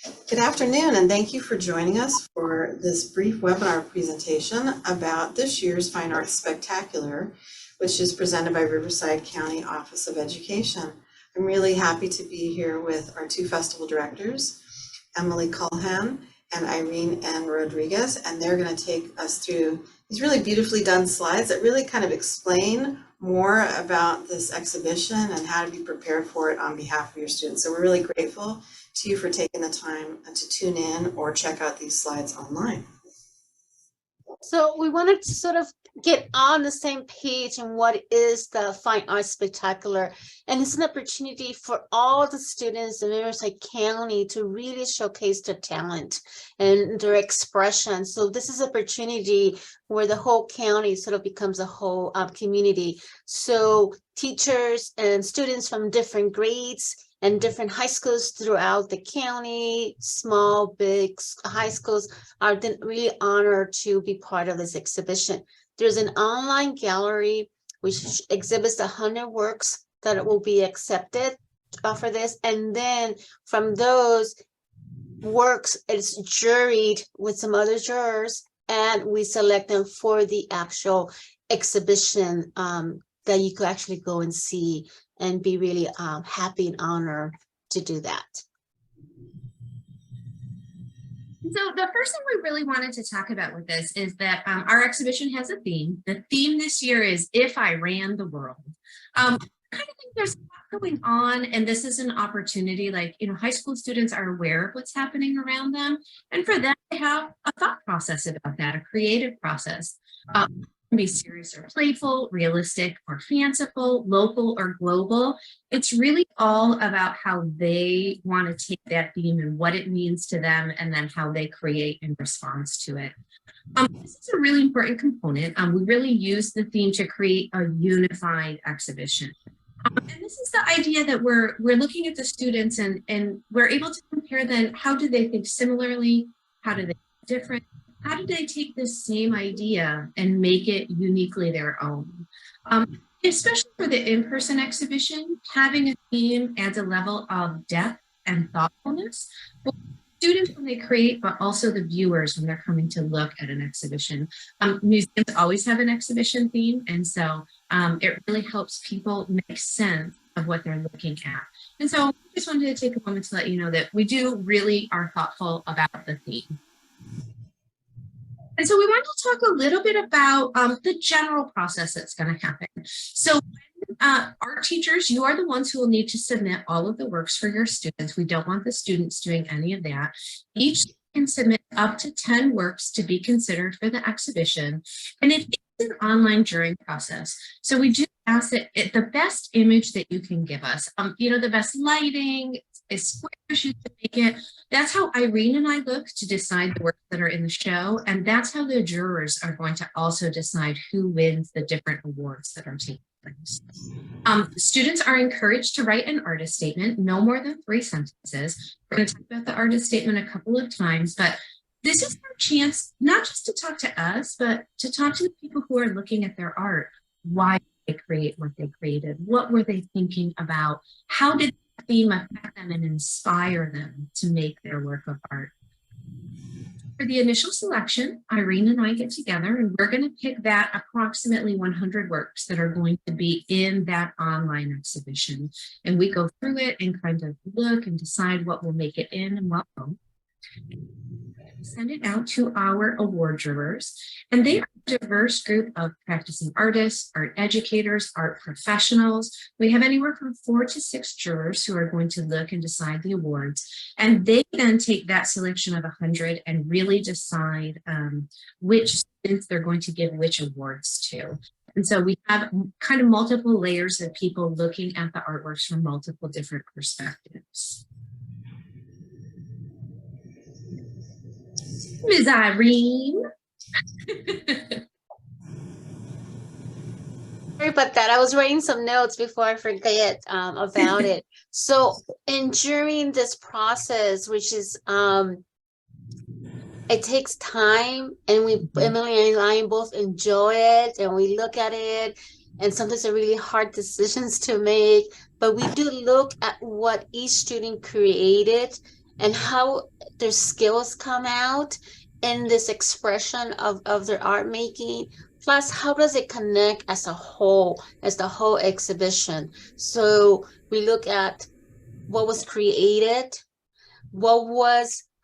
Good afternoon, and thank you for joining us for this brief webinar presentation about this year's Fine Arts Spectacular, which is presented by Riverside County Office of Education. I'm really happy to be here with our two festival directors, Emily Culhan and Irene N. Rodriguez, and they're going to take us through these really beautifully done slides that really kind of explain more about this exhibition and how to be prepared for it on behalf of your students. So we're really grateful to you for taking the time to tune in or check out these slides online. So we wanted to sort of get on the same page on what is the Fine Arts Spectacular. And it's an opportunity for all the students in Riverside County to really showcase their talent and their expression. So this is an opportunity where the whole county sort of becomes a whole community. So teachers and students from different grades and different high schools throughout the county, small, big high schools, are then really honored to be part of this exhibition. There's an online gallery which exhibits 100 works that will be accepted for this. And then from those works, it's juried with some other jurors, and we select them for the actual exhibition that you could actually go and see and be really happy and honored to do that. So the first thing we really wanted to talk about with this is that our exhibition has a theme. The theme this year is If I Ran the World. I kind of think there's a lot going on, and this is an opportunity, like, high school students are aware of what's happening around them, and for them to have a thought process about that, a creative process. Be serious or playful, realistic or fanciful, local or global. It's really all about how they want to take that theme and what it means to them, and then how they create in response to it. This is a really important component. We really use the theme to create a unified exhibition. And this is the idea that we're looking at the students and we're able to compare then, how do they think similarly? How do they think different? How do they take this same idea and make it uniquely their own? Especially for the in-person exhibition, having a theme adds a level of depth and thoughtfulness. Both students when they create, but also the viewers when they're coming to look at an exhibition. Museums always have an exhibition theme, and so it really helps people make sense of what they're looking at. And so I just wanted to take a moment to let you know that we do really are thoughtful about the theme. And so we want to talk a little bit about the general process that's going to happen. So art teachers, you are the ones who will need to submit all of the works for your students. We don't want the students doing any of that. Each can submit up to 10 works to be considered for the exhibition. And it is an online jury process. So we do ask that the best image that you can give us, the best lighting, as square as you can make it. That's how Irene and I look to decide the works that are in the show. And that's how the jurors are going to also decide who wins the different awards that are taking place. Students are encouraged to write an artist statement, no more than 3 sentences. We're going to talk about the artist statement a couple of times, but this is our chance not just to talk to us, but to talk to the people who are looking at their art. Why did they create what they created? What were they thinking about? How did the theme affect them and inspire them to make their work of art? For the initial selection, Irene and I get together and we're going to pick that approximately 100 works that are going to be in that online exhibition. And we go through it and kind of look and decide what will make it in and what won't. Send it out to our award jurors, and they are a diverse group of practicing artists, art educators, art professionals. We have anywhere from 4 to 6 jurors who are going to look and decide the awards, and they then take that selection of 100 and really decide which students they're going to give which awards to. And so we have kind of multiple layers of people looking at the artworks from multiple different perspectives. Ms. Irene. Sorry about that. I was writing some notes before I forget about it. So, and during this process, which is, it takes time, and Emily and I both enjoy it, and we look at it, and sometimes they're really hard decisions to make, but we do look at what each student created and how their skills come out in this expression of their art making? Plus, how does it connect as a whole, as the whole exhibition? So we look at what was created,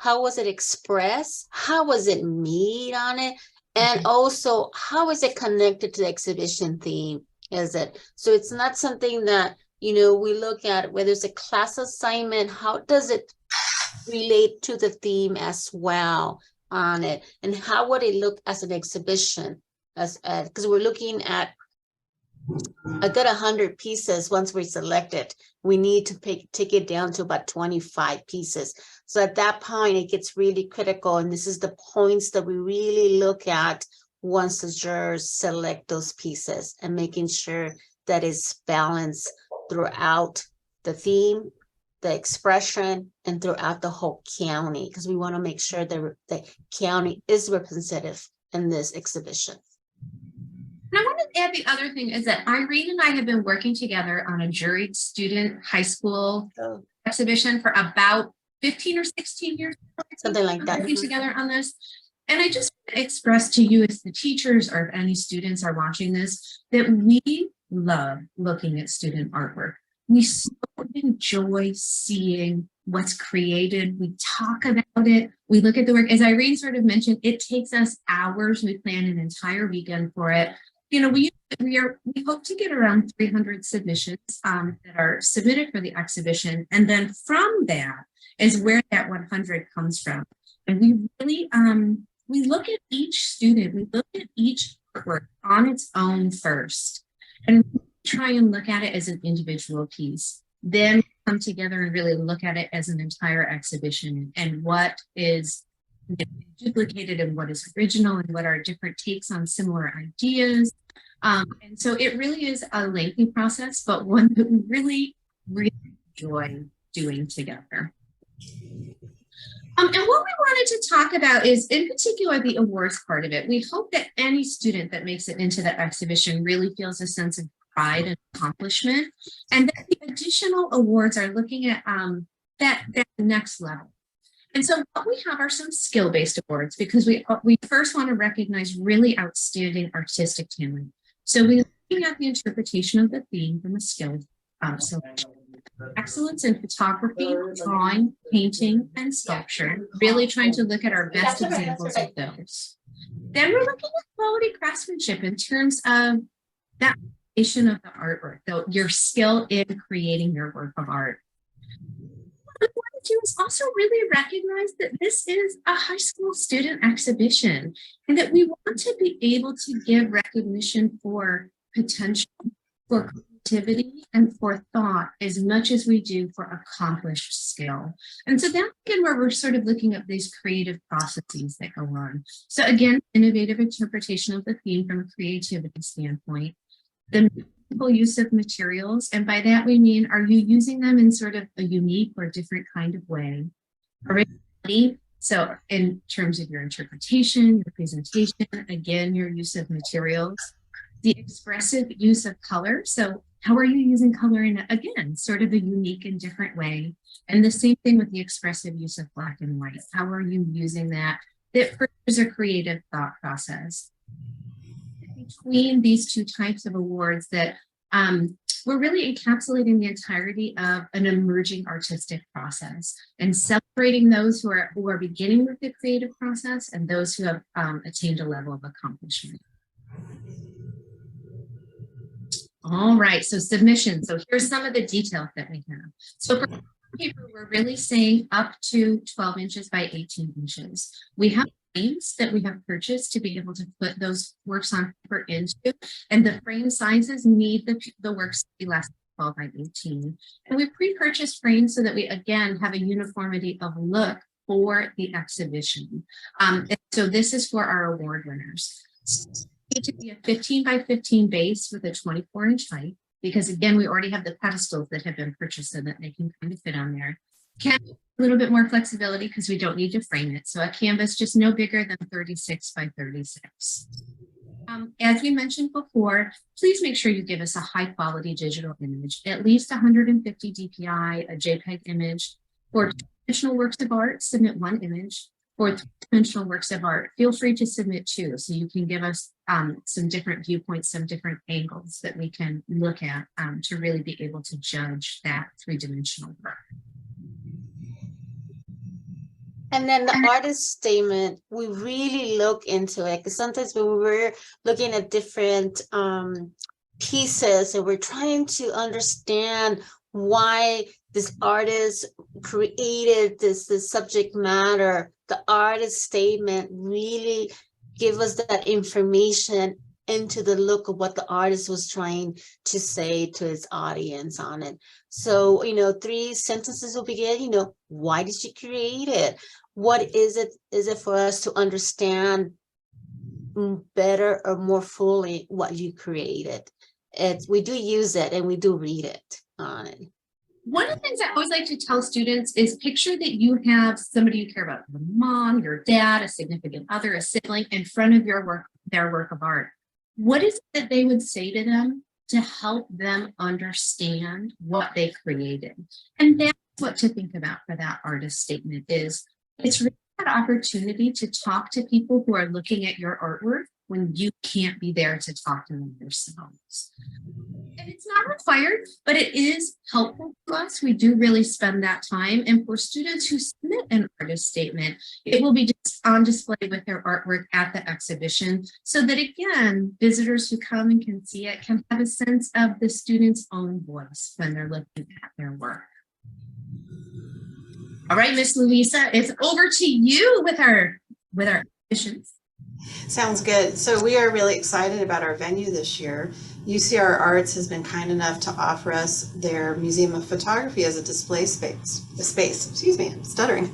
how was it expressed, how was it made on it, and also how is it connected to the exhibition theme? Is it so it's not something that we look at whether it's a class assignment, how does it relate to the theme as well on it, and how would it look as an exhibition, as because we're looking at a good 100 pieces. Once we select it, we need to take it down to about 25 pieces. So at that point, it gets really critical. And this is the points that we really look at once the jurors select those pieces, and making sure that it's balanced throughout the theme, the expression, and throughout the whole county, because we want to make sure that the county is representative in this exhibition. And I want to add the other thing is that Irene and I have been working together on a juried student high school exhibition for about 15 or 16 years. Something like that. Working together on this. And I just want to express to you as the teachers, or if any students are watching this, that we love looking at student artwork. We so enjoy seeing what's created. We talk about it. We look at the work. As Irene sort of mentioned, it takes us hours. We plan an entire weekend for it. We hope to get around 300 submissions that are submitted for the exhibition. And then from that is where that 100 comes from. And we really, we look at each student, we look at each artwork on its own first, and try and look at it as an individual piece. Then come together and really look at it as an entire exhibition, and what is duplicated and what is original, and what are different takes on similar ideas. And so it really is a lengthy process, but one that we really, really enjoy doing together. And what we wanted to talk about is, in particular, the awards part of it. We hope that any student that makes it into the exhibition really feels a sense of pride and accomplishment, and that the additional awards are looking at that next level. And so what we have are some skill-based awards, because we first want to recognize really outstanding artistic talent. So we're looking at the interpretation of the theme from a skill selection. Excellence in photography, drawing, painting, and sculpture, really trying to look at our best examples of those. Then we're looking at quality craftsmanship in terms of that creation of the artwork, your skill in creating your work of art. What we want to do is also really recognize that this is a high school student exhibition, and that we want to be able to give recognition for potential, for creativity, and for thought as much as we do for accomplished skill. And so that's again where we're sort of looking at these creative processes that go on. So again, innovative interpretation of the theme from a creativity standpoint, the meaningful use of materials, and by that we mean, are you using them in sort of a unique or different kind of way? Originality, so in terms of your interpretation, your presentation, again, your use of materials. The expressive use of color, so how are you using color in, again, sort of a unique and different way? And the same thing with the expressive use of black and white. How are you using that furthers a creative thought process? Between these two types of awards, that we're really encapsulating the entirety of an emerging artistic process, and celebrating those who are beginning with the creative process, and those who have attained a level of accomplishment. All right, so submission. So here's some of the details that we have. So for paper, we're really saying up to 12 inches by 18 inches. We have frames that we have purchased to be able to put those works on paper into, and the frame sizes need the works to be less than 12 by 18. And we pre-purchased frames so that we, again, have a uniformity of look for the exhibition. And so this is for our award winners. To be a 15 by 15 base with a 24-inch height, because again, we already have the pedestals that have been purchased so that they can kind of fit on there. Canvas, a little bit more flexibility because we don't need to frame it. So a canvas just no bigger than 36 by 36. As we mentioned before, please make sure you give us a high quality digital image, at least 150 DPI, a JPEG image. For two-dimensional works of art, submit one image. For three-dimensional works of art, feel free to submit two, so you can give us some different viewpoints, some different angles that we can look at to really be able to judge that three-dimensional work. And then the artist statement, we really look into it, because sometimes when we're looking at different pieces and we're trying to understand why this artist created this subject matter, the artist statement really give us that information into the look of what the artist was trying to say to his audience on it. So, 3 sentences will begin, why did you create it? What is it? Is it for us to understand better or more fully what you created? We do use it and we do read it on it. One of the things I always like to tell students is picture that you have somebody you care about, your mom, your dad, a significant other, a sibling in front of their work of art. What is it that they would say to them to help them understand what they created? And that's what to think about for that artist statement is it's really that opportunity to talk to people who are looking at your artwork when you can't be there to talk to them yourselves. And it's not required, but it is helpful to us. We do really spend that time. And for students who submit an artist statement, it will be just on display with their artwork at the exhibition so that, again, visitors who come and can see it can have a sense of the student's own voice when they're looking at their work. All right, Miss Louisa, it's over to you with our exhibitions. Sounds good. So we are really excited about our venue this year. UCR Arts has been kind enough to offer us their Museum of Photography as a display space. Excuse me, I'm stuttering.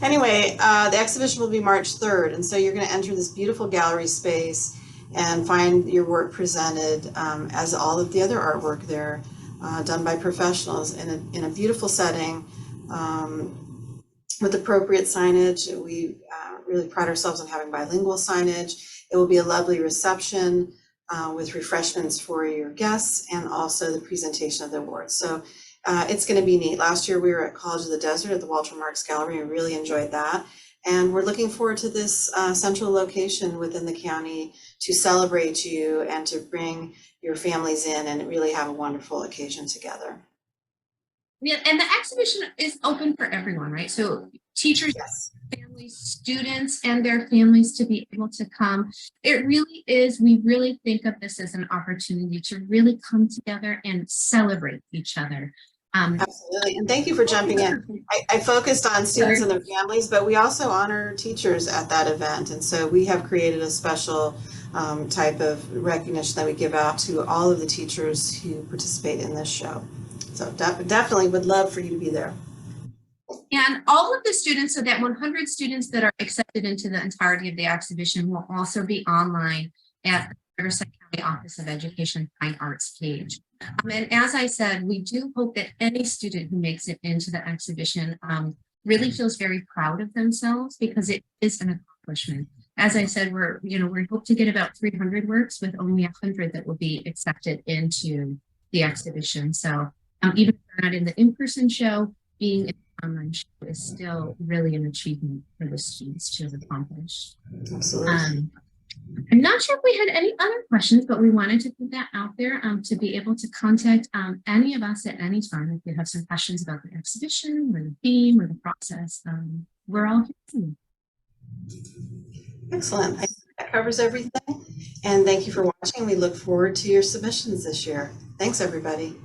Anyway, the exhibition will be March 3rd, and so you're going to enter this beautiful gallery space and find your work presented as all of the other artwork there, done by professionals in a beautiful setting with appropriate signage. We really pride ourselves on having bilingual signage. It will be a lovely reception with refreshments for your guests and also the presentation of the awards. So it's going to be neat. Last year we were at College of the Desert at the Walter Marks Gallery and really enjoyed that. And we're looking forward to this central location within the county to celebrate you and to bring your families in and really have a wonderful occasion together. Yeah, and the exhibition is open for everyone, right? So teachers, Yes. families, students, and their families to be able to come. It really is, we really think of this as an opportunity to really come together and celebrate each other. Absolutely, and thank you for jumping in. I focused on students and their families, but we also honor teachers at that event. And so we have created a special type of recognition that we give out to all of the teachers who participate in this show. So definitely would love for you to be there. And all of the students, so that 100 students that are accepted into the entirety of the exhibition will also be online at the Riverside County Office of Education Fine Arts page. And as I said, we do hope that any student who makes it into the exhibition really feels very proud of themselves because it is an accomplishment. As I said, we hope to get about 300 works with only 100 that will be accepted into the exhibition. So even if they're not in the in-person show, being in the online show is still really an achievement for the students to accomplish. Absolutely. I'm not sure if we had any other questions, but we wanted to put that out there to be able to contact any of us at any time if you have some questions about the exhibition or the theme or the process. We're all here. Excellent. I think that covers everything. And thank you for watching. We look forward to your submissions this year. Thanks, everybody.